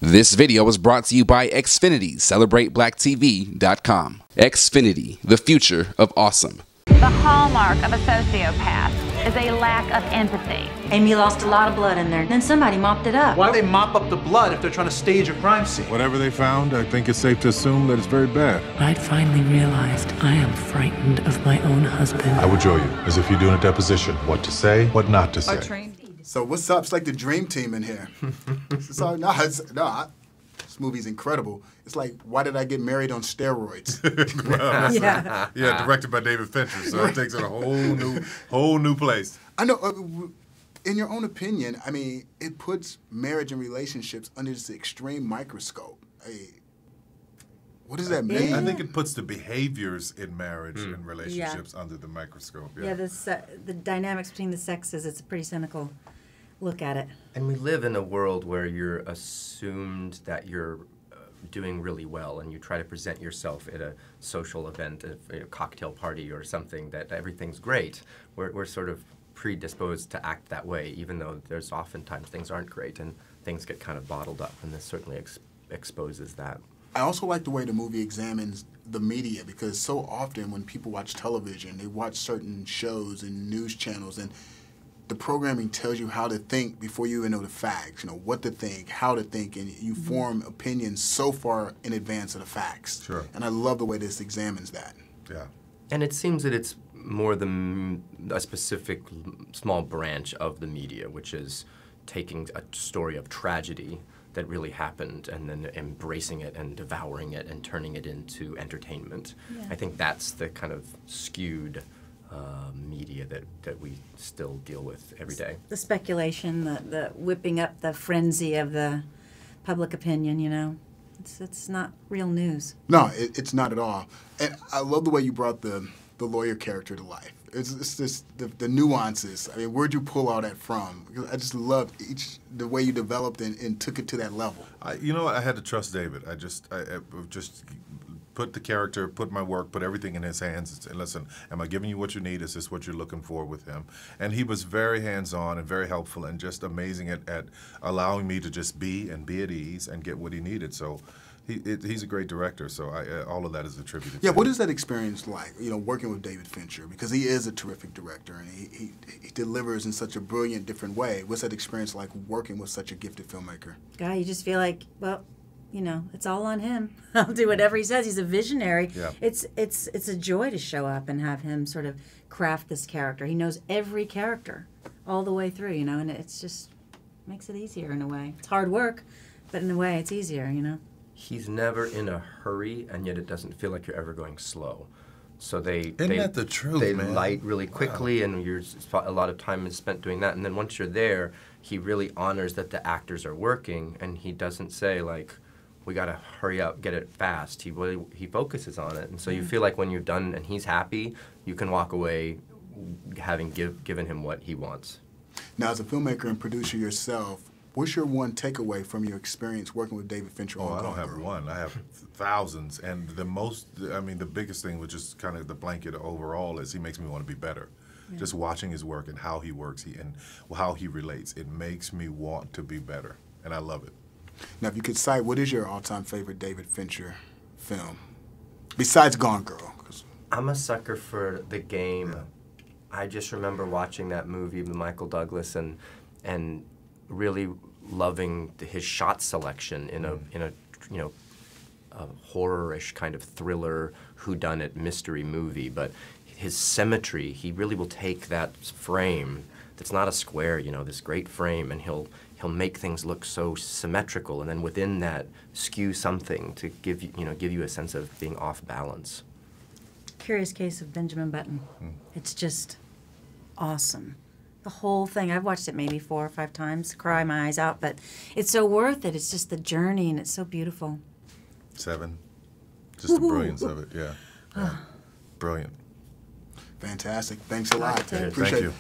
This video was brought to you by Xfinity. CelebrateBlackTV.com. Xfinity, the future of awesome. The hallmark of a sociopath is a lack of empathy. Amy lost a lot of blood in there. Then somebody mopped it up. Why do they mop up the blood if they're trying to stage a crime scene? Whatever they found, I think it's safe to assume that it's very bad. I'd finally realized I am frightened of my own husband. I would show you, as if you're doing a deposition, what to say, what not to say. So what's up? It's like the dream team in here. This movie's incredible. It's like, why did I get married on steroids? Yeah, directed by David Fincher, so it takes it a whole new place. I know. In your own opinion, I mean, it puts marriage and relationships under this extreme microscope. What does that mean? I think it puts the behaviors in marriage and relationships under the microscope. Yeah, the dynamics between the sexes, it's a pretty cynical look at it. And we live in a world where you're assumed that you're doing really well, and you try to present yourself at a social event, a cocktail party or something, that everything's great. We're sort of predisposed to act that way, even though there's oftentimes things aren't great and things get kind of bottled up, and this certainly exposes that. I also like the way the movie examines the media, because so often when people watch television, they watch certain shows and news channels, and the programming tells you how to think before you even know the facts, you know, what to think, how to think, and you form opinions so far in advance of the facts. Sure. And I love the way this examines that. Yeah. And it seems that it's more a specific small branch of the media, which is taking a story of tragedy that really happened and then embracing it and devouring it and turning it into entertainment. Yeah. I think that's the kind of skewed media that we still deal with every day. The speculation, the whipping up the frenzy of the public opinion, you know. It's not real news. No, it's not at all. And I love the way you brought the lawyer character to life. It's just the nuances. I mean, where'd you pull all that from? Because I just loved the way you developed and took it to that level. You know, I had to trust David. I just put the character, put my work, put everything in his hands and say, listen, am I giving you what you need? Is this what you're looking for with him? And he was very hands-on and very helpful and just amazing at allowing me to just be at ease and get what he needed. So he's a great director, so all of that is attributed to him. What is that experience like, you know, working with David Fincher? Because he is a terrific director, and he delivers in such a brilliant, different way. What's that experience like working with such a gifted filmmaker? Guy, you just feel like, well, you know, it's all on him. I'll do whatever he says. He's a visionary. Yeah. It's a joy to show up and have him sort of craft this character. He knows every character all the way through, you know, and it's just makes it easier in a way. It's hard work, but in a way it's easier, you know. He's never in a hurry, and yet it doesn't feel like you're ever going slow. So Isn't that the truth, they man? light really quickly, and a lot of time is spent doing that. And then once you're there, he really honors that the actors are working, and he doesn't say, like, we got to hurry up, get it fast. He focuses on it. And so you feel like when you're done and he's happy, you can walk away having given him what he wants. Now, as a filmmaker and producer yourself, what's your one takeaway from your experience working with David Fincher on I Gone don't have Girl? one. I have thousands. And the biggest thing, which is kind of the blanket overall, is he makes me want to be better. Yeah. Just watching his work and how he works and how he relates, it makes me want to be better. And I love it. Now, if you could cite, what is your all-time favorite David Fincher film, besides Gone Girl? I'm a sucker for The Game. Yeah. I just remember watching that movie with Michael Douglas and really loving his shot selection in a horror-ish kind of thriller whodunit mystery movie. But his symmetry, he really will take that frame that's not a square, you know, this great frame, and he'll make things look so symmetrical, and then within that skew something to give you a sense of being off balance. Curious Case of Benjamin Button. It's just awesome. The whole thing. I've watched it maybe 4 or 5 times, cry my eyes out, but it's so worth it. It's just the journey, and it's so beautiful. 7. Just the brilliance of it, yeah. Brilliant. Fantastic. Thanks a lot. Thank you.